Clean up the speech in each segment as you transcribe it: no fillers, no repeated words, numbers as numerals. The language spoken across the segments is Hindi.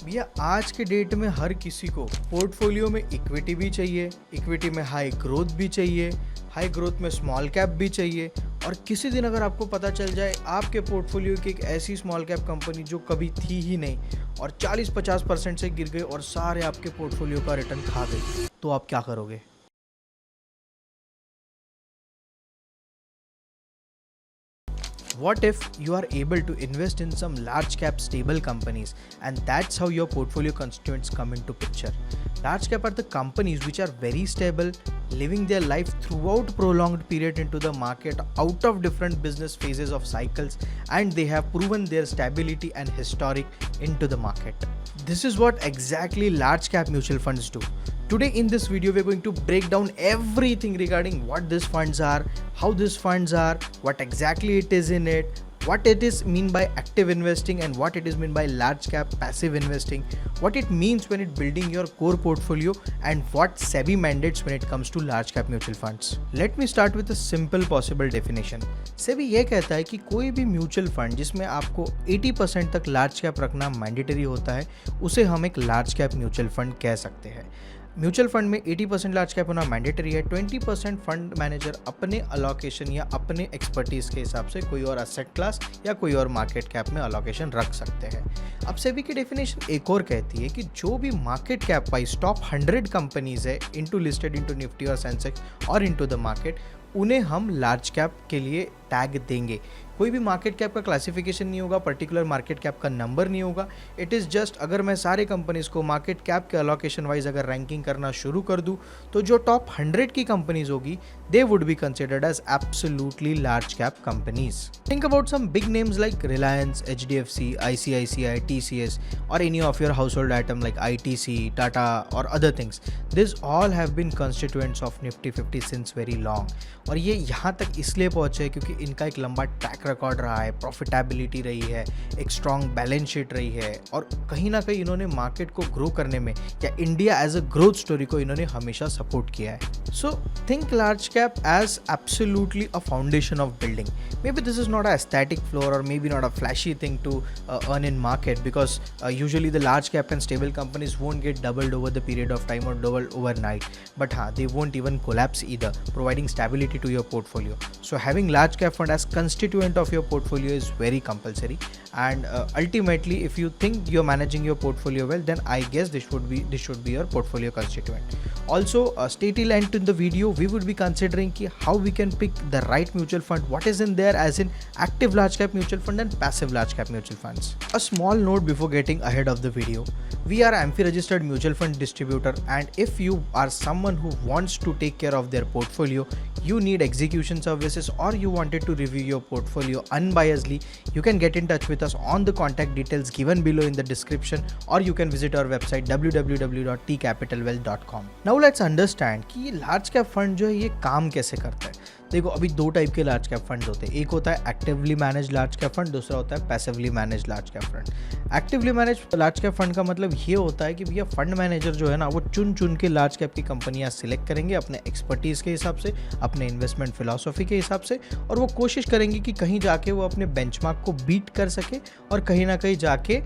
भैया आज के डेट में हर किसी को पोर्टफोलियो में इक्विटी भी चाहिए, इक्विटी में हाई ग्रोथ भी चाहिए, हाई ग्रोथ में स्मॉल कैप भी चाहिए। और किसी दिन अगर आपको पता चल जाए आपके पोर्टफोलियो की एक ऐसी स्मॉल कैप कंपनी जो कभी थी ही नहीं और 40-50% से गिर गई और सारे आपके पोर्टफोलियो का रिटर्न खा गई, तो आप क्या करोगे? What if you are able to invest in some large cap stable companies, and that's how your portfolio constituents come into picture? Large cap are the companies which are very stable, living their life throughout prolonged period into the market out of different business phases of cycles, and they have proven their stability and historic into the market. This is what exactly large cap mutual funds do. Today in this video we're going to break down everything regarding what these funds are, how these funds are, what exactly it is in it, what it is mean by active investing and what it is mean by large cap passive investing, what it means when it building your core portfolio, and what SEBI mandates when it comes to large cap mutual funds. Let me start with a simple possible definition. SEBI ये कहता है कि कोई भी म्यूचुअल फंड जिसमें आपको 80% तक लार्ज कैप रखना मैंडेटरी होता है उसे हम एक लार्ज कैप म्यूचुअल फंड कह सकते हैं। म्यूचुअल फंड में 80% लार्ज कैप होना मैंडेटरी है। 20% फंड मैनेजर अपने अलोकेशन या अपने एक्सपर्टीज के हिसाब से कोई और एसेट क्लास या कोई और मार्केट कैप में अलोकेशन रख सकते हैं। अब सेबी की डेफिनेशन एक और कहती है कि जो भी market cap wise top 100 companies है इनटू लिस्टेड इनटू निफ्टी और सेंसेक्स और इनटू द मार्केट, उन्हें हम लार्ज कैप के लिए टैग देंगे। कोई भी मार्केट कैप का क्लासिफिकेशन नहीं होगा, पर्टिकुलर मार्केट कैप का नंबर नहीं होगा। इट इज़ जस्ट अगर मैं सारे कंपनीज को मार्केट कैप के अलोकेशन वाइज अगर रैंकिंग करना शुरू कर दूं तो जो टॉप 100 की कंपनीज होगी they would be considered as absolutely large cap companies. Think about some big names like Reliance, HDFC, ICICI, TCS और any of your household item like ITC, Tata or other things. These all have been constituents of Nifty 50 since very long. और ये यहाँ तक इसलिए पहुँचे क्योंकि इनका एक लंबा ट्रैक रिकॉर्ड रहा है, प्रॉफिटेबिलिटी रही है, एक स्ट्रॉन्ग बैलेंस शीट रही है और कहीं ना कहीं इन्होंने मार्केट को ग्रो करने में या India as a growth story को इन्होंने हमेशा सपोर्ट किया है। So think large cap as absolutely a foundation of building. Maybe this is not a static floor or maybe not a flashy thing to earn in market because usually the large cap and stable companies won't get doubled over the period of time or doubled overnight, but they won't even collapse either, providing stability to your portfolio. So having large cap fund as constituent of your portfolio is very compulsory, and ultimately if you think you're managing your portfolio well, then I guess this should be your portfolio constituent. Also stay till end in the video. We would be considering how we can pick the right mutual fund, what is in there as in active large cap mutual fund and passive large cap mutual funds. A small note before getting ahead of the video. We are AMFI registered mutual fund distributor, and if you are someone who wants to take care of their portfolio, you need execution services or you wanted to review your portfolio unbiasedly, you can get in touch with us on the contact details given below in the description, or you can visit our website www.tcapitalwealth.com. Now let's understand कि लार्ज कैप फंड जो है ये काम कैसे करता है। देखो अभी दो टाइप के लार्ज कैप फंड होते हैं, एक होता है actively manage large cap fund, दूसरा होता है passively manage large cap fund. Actively manage large cap fund का मतलब ये होता है कि भैया फंड मैनेजर जो है ना वो चुन के लार्ज कैप की कंपनियां सिलेक्ट करेंगे अपने एक्सपर्टीज़ के हिसाब से, अपने इन्वेस्टमेंट फिलॉसफी के हिसाब से, और वो कोशिश करेंगे कि कहीं जाके वो अपने बेंचमार्क को बीट कर सके और कहीं ना कहीं जाके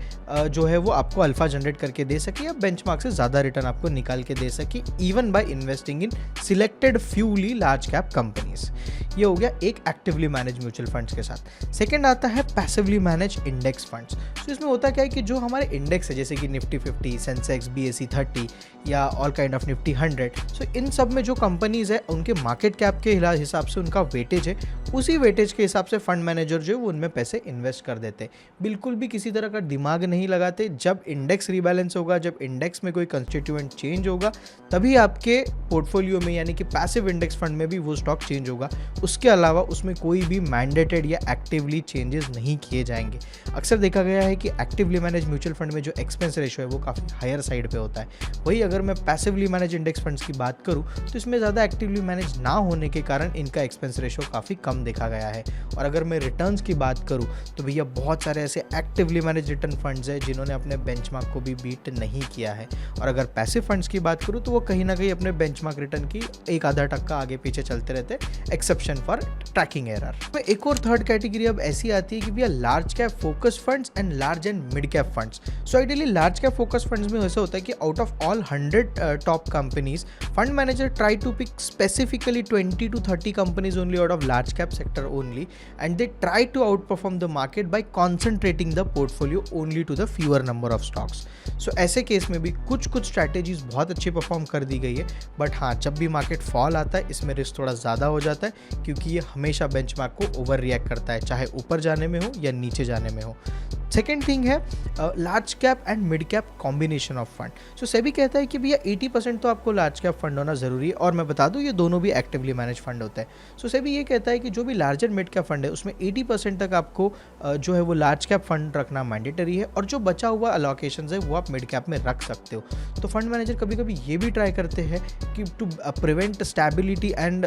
जो है वो आपको अल्फा जनरेट करके दे सके या बेंचमार्क से ज़्यादा रिटर्न आपको निकाल के दे सके, even by investing in selected fully large cap companies. ये हो गया एक एक्टिवली मैनेज म्यूचुअल फंड्स के साथ। सेकंड आता है पैसिवली मैनेज इंडेक्स फंड्स। तो इसमें होता क्या है कि जो हमारे इंडेक्स है जैसे कि निफ्टी 50, सेंसेक्स, BSE 30 या ऑल काइंड ऑफ निफ्टी 100, सो इन सब में जो कंपनीज है उनके मार्केट कैप के हिसाब से उनका वेटेज है, उसी वेटेज के हिसाब से फंड मैनेजर जो है वो उनमें पैसे इन्वेस्ट कर देते हैं। बिल्कुल भी किसी तरह का दिमाग नहीं लगाते। जब इंडेक्स रिबैलेंस होगा, जब इंडेक्स में कोई कंस्टिट्यूएंट चेंज होगा, तभी आपके पोर्टफोलियो में यानी कि पैसिव इंडेक्स फंड में भी वो स्टॉक चेंज होगा। उसके अलावा उसमें कोई भी मैंडेटेड या एक्टिवली चेंजेस नहीं किए जाएंगे। अक्सर देखा गया है कि एक्टिवली मैनेज म्यूचुअल फंड में जो एक्सपेंस रेशियो है वो काफ़ी हायर साइड पे होता है। वही अगर मैं पैसिवली मैनेज इंडेक्स फंड्स की बात करूँ तो इसमें ज़्यादा एक्टिवली मैनेज ना होने के कारण इनका एक्सपेंस रेशियो काफ़ी कम देखा गया है। और अगर मैं रिटर्न्स की बात करूँ तो भैया बहुत सारे ऐसे एक्टिवली मैनेज रिटर्न फंड्स हैं जिन्होंने अपने बेंचमार्क को भी बीट नहीं किया है। और अगर पैसिव फंड्स की बात करूँ तो वो कहीं ना कहीं अपने बेंचमार्क रिटर्न की 1-आधा टक्का आगे पीछे चलते रहते हैं, exception correction for tracking error. एक और थर्ड कैटेगरी अब ऐसी आती है कि भैया large cap focus funds and large and mid cap funds. So ideally large cap focus funds में ऐसा होता है कि out of all 100 top companies, fund manager try to pick specifically 20 to 30 companies only out of large cap sector only, and they try to outperform the market by concentrating the portfolio only to the fewer number of stocks. So ऐसे केस में भी कुछ स्ट्रैटेजीज बहुत अच्छी परफॉर्म कर दी गई है, बट हाँ, जब भी मार्केट फॉल आता है इसमें रिस्क थोड़ा ज़्यादा हो जाता है, क्योंकि ये हमेशा बेंचमार्क को ओवर रिएक्ट करता है, चाहे ऊपर जाने में हो या नीचे जाने में हो। सेकेंड थिंग है large cap and mid cap combination of fund. So SEBI कहता है कि भैया 80% तो आपको लार्ज कैप फंड होना ज़रूरी है, और मैं बता दूं ये दोनों भी एक्टिवली मैनेज फंड होता है। सो सेबी ये कहता है कि जो भी large and mid cap fund है उसमें 80% तक आपको जो है वो लार्ज कैप फंड रखना मैंडेटरी है, और जो बचा हुआ अलोकेशन है वो आप मिड कैप में रख सकते हो। तो फंड मैनेजर कभी कभी ये भी ट्राई करते हैं कि to prevent stability and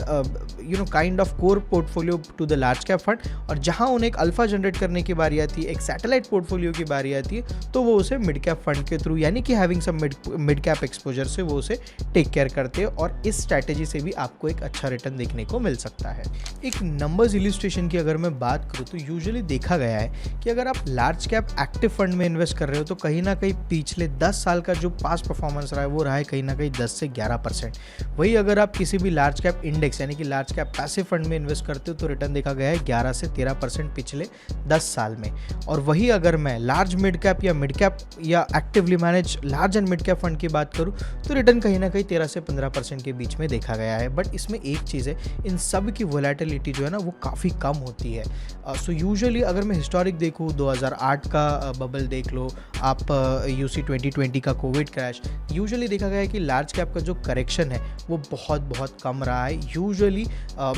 kind of core portfolio to the large cap fund, और जहाँ उन्हें एक अल्फा जनरेट करने की बारी आती है, एक सैटेलाइट पोर्टफोलियो की बारी आती है, तो वो उसे मिड कैप फंड के थ्रू, यानी कि having some mid cap exposure से वो उसे टेक केयर करते हैं, और इस स्ट्रैटेजी से भी आपको एक अच्छा रिटर्न देखने को मिल सकता है। एक नंबर्स इलिस्ट्रेशन की अगर मैं बात करूँ तो यूजुअली देखा गया है कि अगर आप लार्ज कैप एक्टिव फंड में इन्वेस्ट कर रहे हो तो कहीं ना कहीं पिछले 10 साल का जो पास्ट परफॉर्मेंस रहा है वो रहा है कहीं ना कहीं 10 से 11%। वही अगर आप किसी भी लार्ज कैप इंडेक्स यानी कि लार्ज कैप पैसिव फंड में इन्वेस्ट करते हो तो रिटर्न देखा गया है 11 से 13% पिछले 10 साल में। और वही अगर मैं लार्ज मिड कैप या मिड कैप या actively manage large and mid cap fund की बात करूं तो रिटर्न कहीं ना कहीं 13 से 15% के बीच में देखा गया है। बट इसमें एक चीज़ है, इन सब की वोलेटिलिटी जो है ना वो काफ़ी कम होती है। सो यूजुअली अगर मैं हिस्टोरिक देखूँ 2008 का बबल देख लो आप, यूसी 2020 का कोविड क्रैश, यूजुअली देखा गया है कि लार्ज कैप का जो करेक्शन है वो बहुत कम रहा है। यूजुअली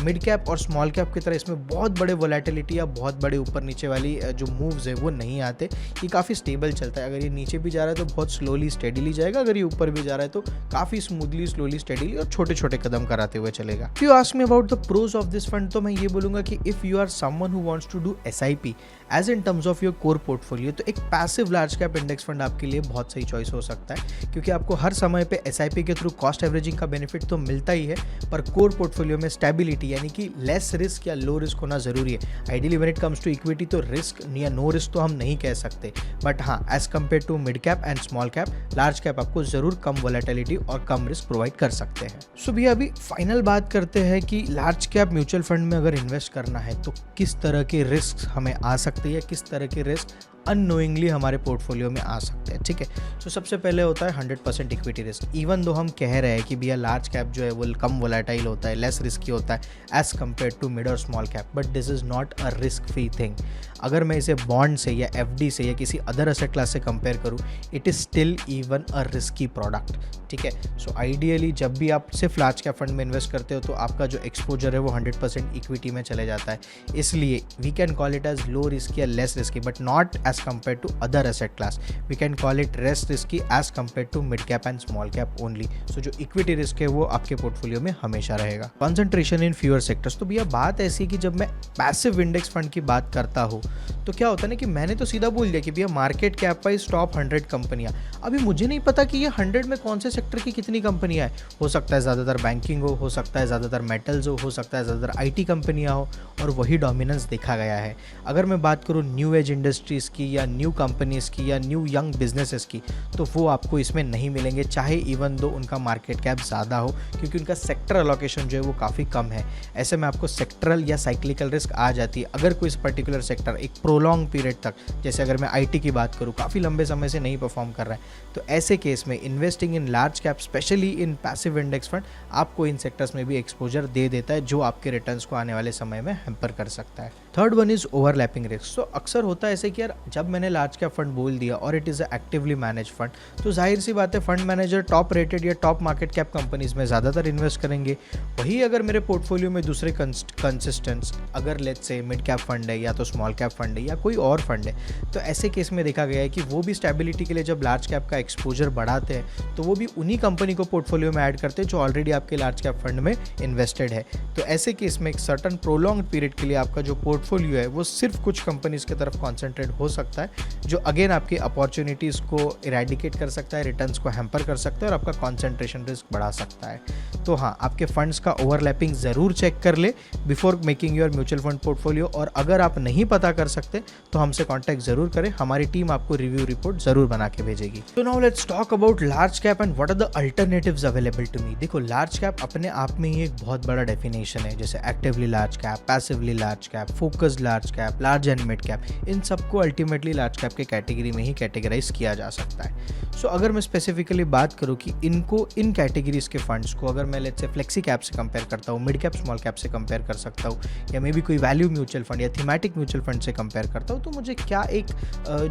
मिड कैप और स्मॉल कैप की तरह इसमें बहुत बड़े वोलेटिलिटी या बहुत बड़े ऊपर नीचे वाली जो मूव्स है वो नहीं आते। ये काफ़ी स्टेबल चलता है। अगर ये नीचे भी जा रहा है तो बहुत स्लोली स्टेडीली जाएगा, अगर ये ऊपर भी जा रहा है तो काफ़ी स्मूथली स्लोली स्टेडीली और छोटे छोटे कदम कराते हुए चलेगा। If you ask me about the pros of this fund तो मैं ये बोलूँगा कि if you are someone who wants to do SIP as in terms of your core portfolio, तो एक passive large cap index fund आपके लिए बहुत सही चॉइस हो सकता है, क्योंकि आपको हर समय पे SIP के थ्रू कॉस्ट एवरेजिंग का बेनिफिट तो मिलता ही है, पर कोर पोर्टफोलियो में स्टेबिलिटी यानी कि लेस रिस्क या लो रिस्क होना जरूरी है। Ideally when it comes to equity तो रिस्क या नो रिस्क तो हम नहीं कह सकते, बट हाँ as compare to mid cap and small cap, large cap आपको जरूर कम वोलेटिलिटी और कम रिस्क प्रोवाइड कर सकते हैं। सो भैया अभी फाइनल बात करते हैं कि लार्ज कैप म्यूचुअल फंड में अगर इन्वेस्ट करना है तो किस तरह के रिस्क हमें आ सकते हैं या किस तरह के रिस्क अननोइंगली हमारे पोर्टफोलियो में आ सकते हैं। ठीक है, तो सबसे पहले होता है 100% इक्विटी रिस्क। इवन दो हम कह रहे हैं कि भैया लार्ज कैप जो है वो कम वोलेटाइल होता है, लेस रिस्की होता है एज कम्पेयर टू मिड और small cap, but this is not a risk free thing. अगर मैं इसे बॉन्ड से या FD से या किसी अदर एसेट क्लास से कंपेयर करूँ, it is still even a risky product. ठीक है, सो आइडियली जब भी आप सिर्फ लार्ज कैप फंड में इन्वेस्ट करते हो तो आपका जो एक्सपोजर है वो 100% इक्विटी में चले जाता है। इसलिए we can call it as low risky या less risky, but not as compare to other asset class. We can call it less risky as compare to mid cap and small cap only. So जो इक्विटी रिस्क है वो आपके पोर्टफोलियो में हमेशा रहेगा। कॉन्सेंट्रेशन इन फ्यूअर सेक्टर्स, तो भैया बात ऐसी है कि जब मैं पैसिव इंडेक्स फंड की बात करता हूँ तो क्या होता है ना कि मैंने तो सीधा बोल दिया कि भैया मार्केट कैप वाइज टॉप 100 कंपनियां। अभी मुझे नहीं पता कि ये 100 में कौन से सेक्टर की कितनी कंपनियां हैं। हो सकता है ज़्यादातर बैंकिंग हो सकता है ज़्यादातर मेटल्स हो सकता है ज़्यादातर IT कंपनियां हो, और वही डोमिनेंस देखा गया है। अगर मैं बात करूँ न्यू एज इंडस्ट्रीज़ की या न्यू कंपनीज़ की या न्यू यंग बिजनेसेस की, तो वो आपको इसमें नहीं मिलेंगे, चाहे इवन दो उनका मार्केट कैप ज़्यादा हो, क्योंकि उनका सेक्टर अलोकेशन जो है वो काफ़ी कम है। ऐसे में आपको सेक्टरल या साइक्लिकल रिस्क आ जाती है। अगर कोई पर्टिकुलर सेक्टर एक प्रोलॉन्ग पीरियड तक, जैसे अगर मैं IT की बात करूँ, काफ़ी लंबे समय से नहीं परफॉर्म कर रहा है, तो ऐसे केस में investing in large cap specially in passive index fund आपको इन सेक्टर्स में भी एक्सपोजर दे देता है, जो आपके रिटर्न्स को आने वाले समय में हैम्पर कर सकता है। Third one is overlapping risk. So अक्सर होता है ऐसे कि यार जब मैंने लार्ज कैप फंड बोल दिया और it is a actively manage fund, तो जाहिर सी बात है फंड मैनेजर टॉप रेटेड या टॉप मार्केट कैप कंपनीज में ज़्यादातर इन्वेस्ट करेंगे। वही अगर मेरे पोर्टफोलियो में दूसरे कंसिस्टेंट्स, अगर लेट्स से मिड कैप फंड है या तो स्मॉल कैप फंड है या कोई और फंड है, तो ऐसे केस में देखा गया है कि वो भी स्टेबिलिटी के लिए जब लार्ज कैप का एक्सपोजर बढ़ाते हैं तो वो भी उन्हीं कंपनी को पोर्टफोलियो में ऐड करते हैं जो ऑलरेडी आपके लार्ज कैप फंड में इन्वेस्टेड है। तो ऐसे केस में एक सर्टन प्रोलॉन्ग पीरियड के लिए आपका जो पोर्टफोलियो पोर्टफोलियो है वो सिर्फ कुछ कंपनीज की तरफ कॉन्सेंट्रेट हो सकता है, जो अगेन आपकी अपॉर्चुनिटीज़ को इरेडिकेट कर सकता है, रिटर्न्स को हैम्पर कर सकता है और आपका कॉन्सेंट्रेशन रिस्क बढ़ा सकता है। तो हाँ, आपके फंड्स का ओवरलैपिंग ज़रूर चेक कर ले before making your mutual fund portfolio, और अगर आप नहीं पता कर सकते तो हमसे कॉन्टैक्ट ज़रूर करें, हमारी टीम आपको रिव्यू रिपोर्ट ज़रूर बना के भेजेगी। तो now let's talk about large cap and what are the alternatives available to me. देखो, लार्ज कैप अपने आप में ही एक बहुत बड़ा डेफिनेशन है, जैसे actively large cap, passively large cap, focused large cap, large and mid cap, इन सबको अल्टीमेटली लार्ज कैप के कैटेगरी में ही कैटेगराइज किया जा सकता है। सो अगर मैं स्पेसिफिकली बात करूँ कि इनको इन कैटेगरीज के फंड्स को अगर मैं लेट्स से फ्लेक्सी कैप से कंपेयर करता हूँ, मिड कैप स्मॉल कैप से कंपेयर कर सकता हूँ, या मे बी कोई वैल्यू म्यूचुअल फंड या थीमेटिक म्यूचुअल फंड से कंपेयर करता हूँ, तो मुझे क्या एक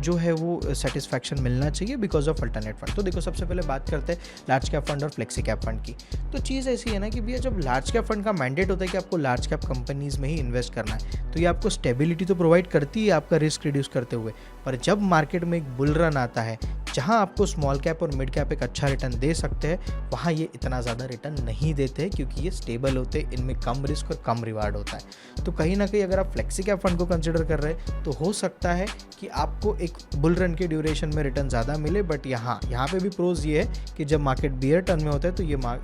जो है वो सेटिस्फैक्शन मिलना चाहिए बिकॉज ऑफ अल्टरनेट फंड। तो देखो, सबसे पहले बात करते हैं लार्ज कैप फंड और फ्लेक्सी कैप फंड की। तो चीज़ ऐसी है ना कि भैया, जब लार्ज कैप फंड का मैंडेट होता है कि आपको लार्ज कैप कंपनीज में ही इन्वेस्ट करना है, तो ये आपको स्टेबिलिटी तो प्रोवाइड करती है आपका रिस्क रिड्यूस करते हुए, पर जब मार्केट में एक बुल रन आता है जहां आपको स्मॉल कैप और मिड कैप एक अच्छा रिटर्न दे सकते हैं, वहाँ ये इतना ज़्यादा रिटर्न नहीं देते हैं, क्योंकि ये स्टेबल होते हैं, इनमें कम रिस्क और कम रिवार्ड होता है। तो कहीं ना कहीं अगर आप फ्लेक्सी कैप फंड को कंसिडर कर रहे हैं तो हो सकता है कि आपको एक बुल रन के ड्यूरेशन में रिटर्न ज़्यादा मिले, बट यहाँ पे भी प्रोज ये है कि जब मार्केट बियर टर्न में होता है तो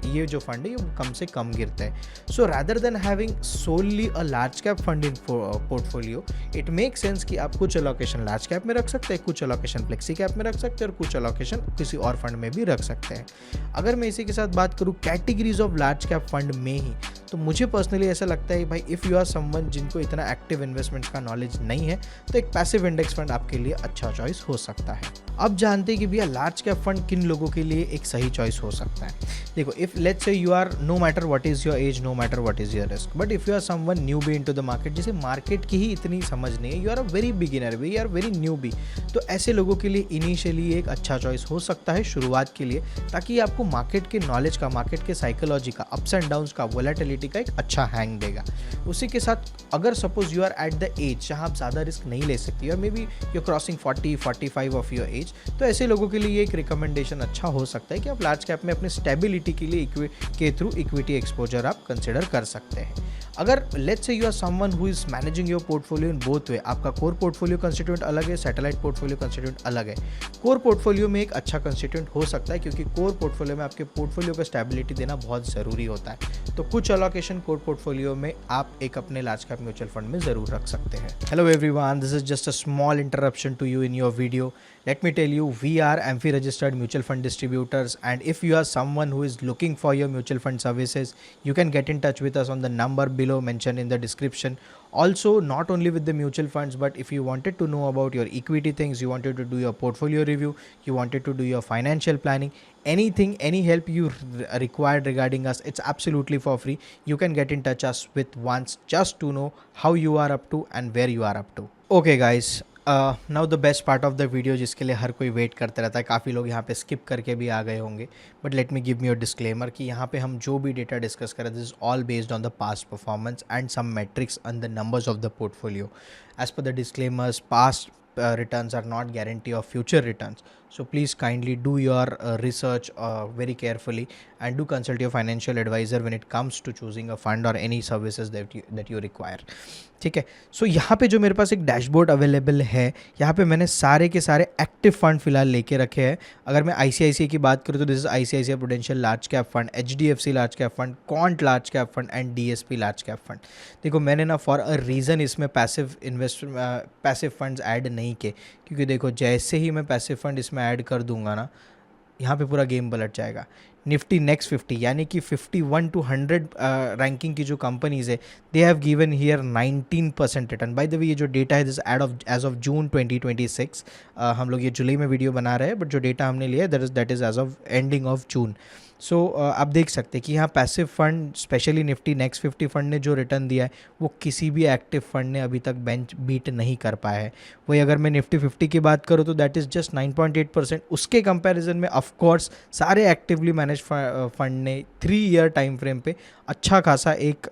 ये जो फंड है ये कम से कम गिरता है। So rather than having solely a large cap fund in portfolio, it make sense कि आप कुछ अलोकेशन लार्ज कैप में रख सकते हैं, कुछ अलोकेशन फ्लेक्सी कैप में रख सकते हैं और कुछ अलोकेशन किसी और फंड में भी रख सकते हैं। अगर मैं इसी के साथ बात करूँ categories of large cap fund में ही, तो मुझे पर्सनली ऐसा लगता है भाई, इफ़ यू आर समवन जिनको इतना एक्टिव इन्वेस्टमेंट्स का नॉलेज नहीं है, तो एक पैसिव इंडेक्स फंड आपके लिए अच्छा चॉइस हो सकता है। अब जानते हैं कि भैया लार्ज कैप फंड किन लोगों के लिए एक सही चॉइस हो सकता है। देखो, if let's say you are, no matter what is your age, no matter what is your risk, but if you are someone newbie into the market, जिसे मार्केट की ही इतनी समझ नहीं है, you are a very beginner, we are very newbie, तो ऐसे लोगों के लिए इनिशियली एक अच्छा चॉइस हो सकता है शुरुआत के लिए, ताकि आपको मार्केट के नॉलेज का, मार्केट के साइकोलॉजी का, अप्स एंड डाउन्स का, वोलेटिलिटी का एक अच्छा हैंग देगा। उसी के साथ अगर suppose you are at the age जहाँ आप ज़्यादा रिस्क नहीं ले सकती, और maybe you crossing 40-45 of your age, तो ऐसे लोगों के लिए एक रिकमेंडेशन अच्छा हो सकता है कि आप लार्ज कैप में अपनी स्टेबिलिटी के लिए के थ्रू इक्विटी एक्सपोजर आप कंसिडर कर सकते हैं। अगर let's say you are someone who is managing your portfolio in both way, आपका कोर पोर्टफोलियो कंस्टिट्यूएंट अलग है, सैटेलाइट पोर्टफोलियो कंस्टिट्यूएंट अलग है। कोर पोर्टफोलियो में एक अच्छा कंस्टिट्यूएंट हो सकता है, क्योंकि कोर पोर्टफोलियो में आपके पोर्टफोलियो को स्टेबिलिटी देना बहुत ज़रूरी होता है। तो कुछ अलोकेशन कोर पोर्टफोलियो में आप एक अपने लार्ज कैप म्यूचुअल फंड में ज़रूर रख सकते हैं। Hello everyone, this is just a small interruption to you in your video. Let me tell you, we are AMFI registered mutual fund distributors, and if you are someone who is looking for your mutual fund services, you can get in touch with us on the number below mentioned in the description. Also, not only with the mutual funds, but if you wanted to know about your equity things, you wanted to do your portfolio review, you wanted to do your financial planning, anything, any help you required regarding us, it's absolutely for free. You can get in touch us with once just to know how you are up to and where you are up to. Okay guys, now the best part of the video, जिसके लिए हर कोई वेट करता रहता है, काफ़ी लोग यहाँ पे स्किप करके भी आ गए होंगे, but let me give me a disclaimer कि यहाँ पे हम जो भी डेटा डिस्कस करें, this is all based on the past performance and some metrics on the numbers of the portfolio. As per the disclaimers, past returns are not guarantee of future returns, so please kindly do your research very carefully and do consult your financial advisor when it comes to choosing a fund or any services that you require. ठीक है. सो यहाँ पे जो मेरे पास एक डैशबोर्ड अवेलेबल है, यहाँ पे मैंने सारे के सारे एक्टिव फंड फिलहाल लेके रखे हैं. अगर मैं ICICI की बात करूँ तो this is ICICI prudential large cap fund, HDFC large cap fund, quant large cap fund and DSP large cap fund. देखो, मैंने ना फॉर अ रीज़न इसमें पैसिव फंड्स ऐड नहीं किए, क्योंकि देखो जैसे ही मैं पैसिव फंड इसमें ऐड कर दूंगा ना, यहाँ पे पूरा गेम पलट जाएगा. निफ्टी नेक्स्ट 50 यानी कि 51 to 100 रैंकिंग की जो कंपनीज है, they have given here 19% return. By the way, ये जो डेटा है दिस एज ऑफ जून 2026. हम लोग ये जुलाई में वीडियो बना रहे हैं, बट जो डेटा हमने लिया है that is as of ending of June. So आप देख सकते हैं कि यहाँ passive fund, specially Nifty next 50 fund ने जो रिटर्न दिया है वो किसी भी एक्टिव फंड ने अभी तक बेंच बीट नहीं कर पाया है. वही अगर मैं निफ्टी 50 की बात करूँ तो दैट इज़ जस्ट 9.8%. उसके कंपैरिजन में ऑफकोर्स सारे एक्टिवली मैनेज मैनेज फंड ने 3 ईयर टाइम फ्रेम पे अच्छा खासा एक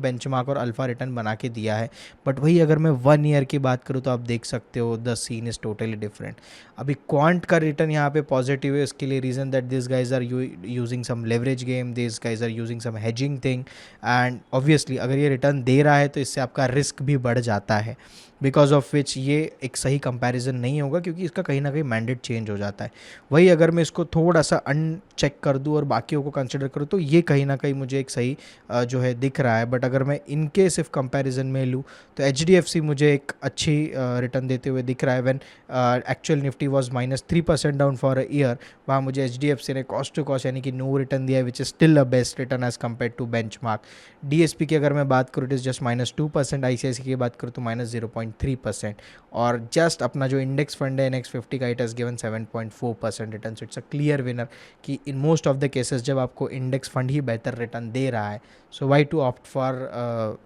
बेंचमार्क और अल्फा रिटर्न बना के दिया है. बट वही अगर मैं 1 ईयर की बात करूँ तो आप देख सकते हो the scene is totally different. अभी क्वांट का रिटर्न यहाँ पे पॉजिटिव है. इसके लिए reason that this guys are using some leverage game, this guys are using some hedging thing, and obviously अगर ये रिटर्न दे रहा है तो इससे आपका रिस्क भी बढ़ जाता है, बिकॉज ऑफ विच ये एक सही कंपैरिजन नहीं होगा क्योंकि इसका कहीं ना कहीं मैंडेट चेंज हो जाता है. वही अगर मैं इसको थोड़ा सा अनचेक कर दूँ और बाकियों को कंसिडर करूँ तो ये कहीं ना कहीं मुझे एक सही जो है दिख रहा है. बट अगर मैं इनके सिर्फ कंपैरिजन में लूँ तो HDFC मुझे एक अच्छी रिटर्न देते हुए दिख रहा है. When actual Nifty was -3% down for a year, वहाँ मुझे HDFC ने कॉस्ट टू कॉस्ट यानी कि नो रिटर्न दिया है, which is still a best return as compare to benchmark. DSP की अगर मैं बात करूँ इट इज़ जस्ट -2%, ICICI की बात करूँ तो -0.3%, और जस्ट अपना जो इंडेक्स फंड है NX50 का it has given 7.4% return. So it's a clear winner कि in most of the cases जब आपको इंडेक्स फंड ही बेहतर रिटर्न दे रहा है, so why to opt for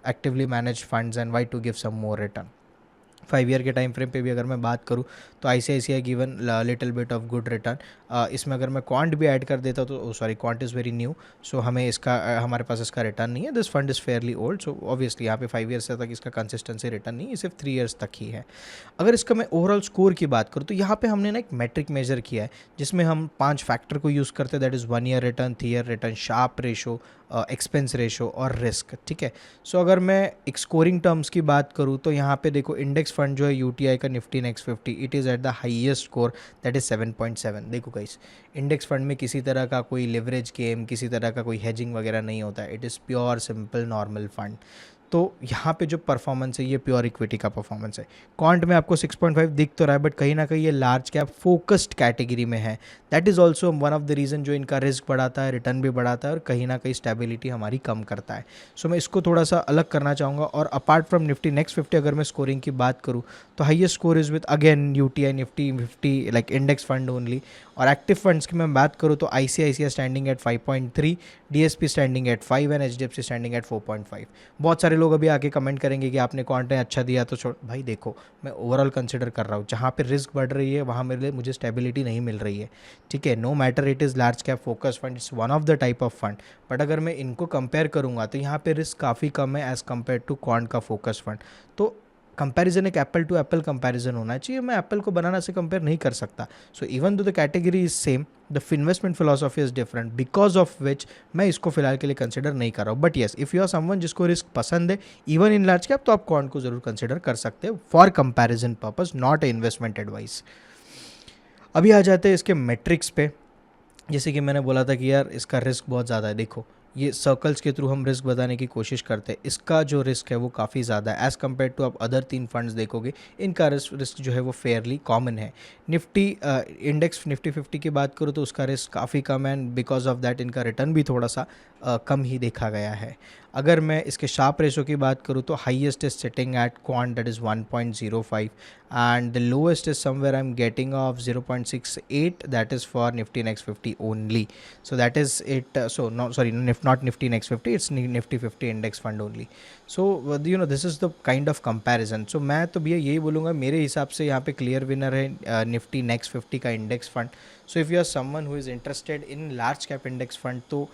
actively manage funds and why to give some more return. 5 year के टाइम फ्रेम पे भी अगर मैं बात करूँ तो ICICI given little bit of good return. इसमें अगर मैं क्वांट भी ऐड कर देता तो sorry Quant is very new, so हमें इसका हमारे पास इसका रिटर्न नहीं है. This fund is fairly old, so obviously यहाँ पे 5 ईयर्स तक इसका कंसिस्टेंसी रिटर्न नहीं है, सिर्फ 3 ईयर्स तक ही है. अगर इसका मैं ओवरऑल स्कोर की बात करूँ तो यहाँ पे हमने ना एक मैट्रिक मेजर किया है जिसमें हम 5 फैक्टर को यूज़ करते हैं, that is 1 year return, 3 year return, Sharpe ratio, expense ratio और रिस्क. ठीक है. सो अगर मैं एक स्कोरिंग टर्म्स की बात करूँ तो यहाँ पे देखो इंडेक्स फंड जो है UTI का Nifty next 50 it is at the highest score, that is 7.7. देखो गाइस, इंडेक्स फंड में किसी तरह का कोई लिवरेज गेम, किसी तरह का कोई हेजिंग वगैरह नहीं होता है. It is pure simple normal fund. तो यहाँ पे जो परफॉर्मेंस है ये प्योर इक्विटी का परफॉर्मेंस है. क्वांट में आपको 6.5 दिख तो रहा है, बट कहीं ना कहीं ये लार्ज कैप फोकस्ड कैटेगरी में है. That is also one of the reason जो इनका रिस्क बढ़ाता है, रिटर्न भी बढ़ाता है और कहीं ना कहीं स्टेबिलिटी हमारी कम करता है. सो मैं इसको थोड़ा सा अलग करना चाहूँगा. और अपार्ट फ्रॉम निफ्टी नेक्स्ट 50 अगर मैं स्कोरिंग की बात करूँ तो highest score is with again UTI Nifty 50 like index fund only. और एक्टिव फंड्स की मैं बात करूँ तो ICICI standing at 5.3, DSP standing at 5 and HDFC standing at 4.5. बहुत सारे लोग अभी आके कमेंट करेंगे कि आपने कंटेंट अच्छा दिया तो छोड़. भाई देखो, मैं ओवरऑल कंसिडर कर रहा हूँ, जहाँ पे रिस्क बढ़ रही है वहाँ मेरे लिए मुझे स्टेबिलिटी नहीं मिल रही है. ठीक है, no matter it is large cap focus fund, it's one of the type of fund. But अगर मैं इनको कंपेयर करूँगा तो यहाँ पे रिस्क काफ़ी कम है एज़ कम्पेयर टू क्वांट का फोकस फंड. तो कंपैरिजन एक एप्पल टू एप्पल कंपैरिजन होना चाहिए. मैं एप्पल को बनाना से कंपेयर नहीं कर सकता. So even though the category is same, the investment philosophy is different, because of which मैं इसको फिलहाल के लिए कंसिडर नहीं कर रहा हूँ. But yes, if you are someone जिसको रिस्क पसंद है इवन इन लार्ज कैप, तो आप क्वांट को जरूर कंसिडर कर सकते हो for comparison purpose, not a investment advice. अभी आ जाते हैं इसके मेट्रिक्स पे. जैसे कि मैंने बोला था कि यार इसका रिस्क बहुत ज़्यादा है. देखो, ये सर्कल्स के थ्रू हम रिस्क बताने की कोशिश करते हैं. इसका जो रिस्क है वो काफ़ी ज़्यादा है एज़ कम्पेयर टू आप अदर 3 फंड्स देखोगे. इनका रिस्क जो है वो फेयरली कॉमन है. निफ्टी इंडेक्स निफ्टी 50 की बात करूँ तो उसका रिस्क काफ़ी कम है एंड बिकॉज ऑफ दैट इनका रिटर्न भी थोड़ा सा कम ही देखा गया है. अगर मैं इसके शार्प रेशो की बात करूँ तो highest is sitting at quant, that is 1.05, and the lowest is somewhere I'm getting of 0.68, that is for Nifty Next 50 only. So that is it. So no, sorry, not Nifty Next 50, it's Nifty 50 index fund only. So this is the kind of comparison. So मैं तो भैया यही बोलूँगा, मेरे हिसाब से यहाँ पे क्लियर विनर है निफ्टी नेक्स्ट 50 का index fund. So if you are someone who is interested in large cap index fund, तो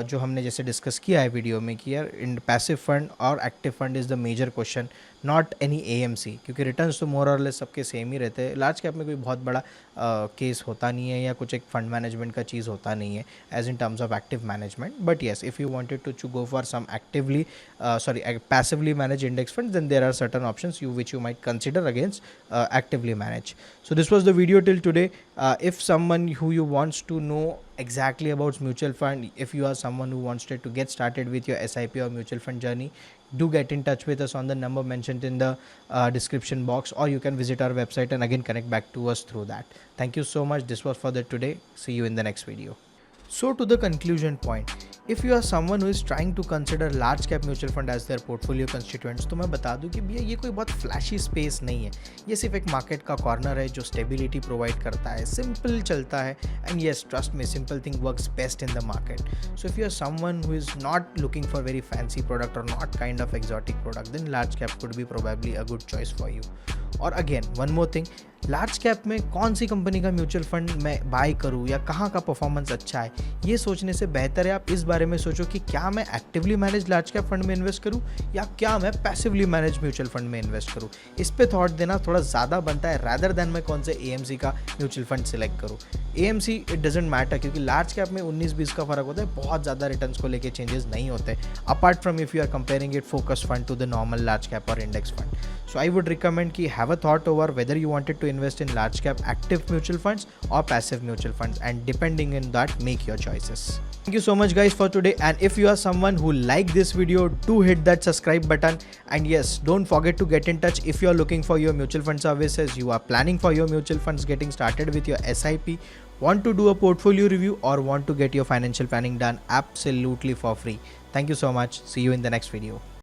जो हमने जैसे डिस्कस किया है वीडियो में कि यार इन पैसिव फंड और active fund is the major question, not any AMC, क्योंकि रिटर्न्स तो मोर और लेस सबके सेम ही रहते हैं. लार्ज कैप में कोई बहुत बड़ा केस होता नहीं है या कुछ एक फंड मैनेजमेंट का चीज़ होता नहीं है as in terms of active management. But yes, if you wanted to go for some actively passively managed index funds, then there are certain options which you might consider against actively managed. So this was the video till today. If someone who you wants to know exactly about mutual fund, if you are someone who wants to get started with your SIP or mutual fund journey, do get in touch with us on the number mentioned in the description box, or you can visit our website and again connect back to us through that. Thank you so much. This was for the today. See you in the next video. So to the conclusion point, if you are someone who is trying to consider large cap mutual fund as their portfolio constituents, तो मैं बता दूं कि भैया ये कोई बहुत फ्लैशी स्पेस नहीं है. ये सिर्फ एक मार्केट का कॉर्नर है जो स्टेबिलिटी प्रोवाइड करता है, सिंपल चलता है, and yes trust me, simple thing works best in the market. So if you are someone who is not looking for very fancy product और not kind of exotic product, then large cap could be probably a good choice for you. Or again, one more thing, large cap में कौन सी कंपनी का म्यूचुअल फंड मैं बाय करूँ या कहाँ का परफॉर्मेंस अच्छा है, ये सोचने से बेहतर है आप इस बारे में सोचो कि क्या मैं actively manage large cap fund में इन्वेस्ट करूँ या क्या मैं पैसिवली मैनेज म्यूचुअल फंड में इन्वेस्ट करूँ। इस पे थॉट देना थोड़ा ज़्यादा बनता है रैदर देन मैं कौन से AMC का म्यूचुअल फंड सिलेक्ट करूँ। AMC इट डजेंट मैटर, क्योंकि लार्ज कैप में 19-20 का फर्क होता है, बहुत ज़्यादा रिटर्न्स को लेके चेंजेस नहीं होते, apart from if you are comparing it focus fund to the normal large cap और index fund. So I would recommend ki have a thought over whether you wanted to invest in large cap active mutual funds or passive mutual funds, and depending in that make your choices. Thank you so much guys for today, and if you are someone who liked this video, do hit that subscribe button, and yes, don't forget to get in touch if you are looking for your mutual fund services, you are planning for your mutual funds, getting started with your SIP, want to do a portfolio review, or want to get your financial planning done absolutely for free. Thank you so much. See you in the next video.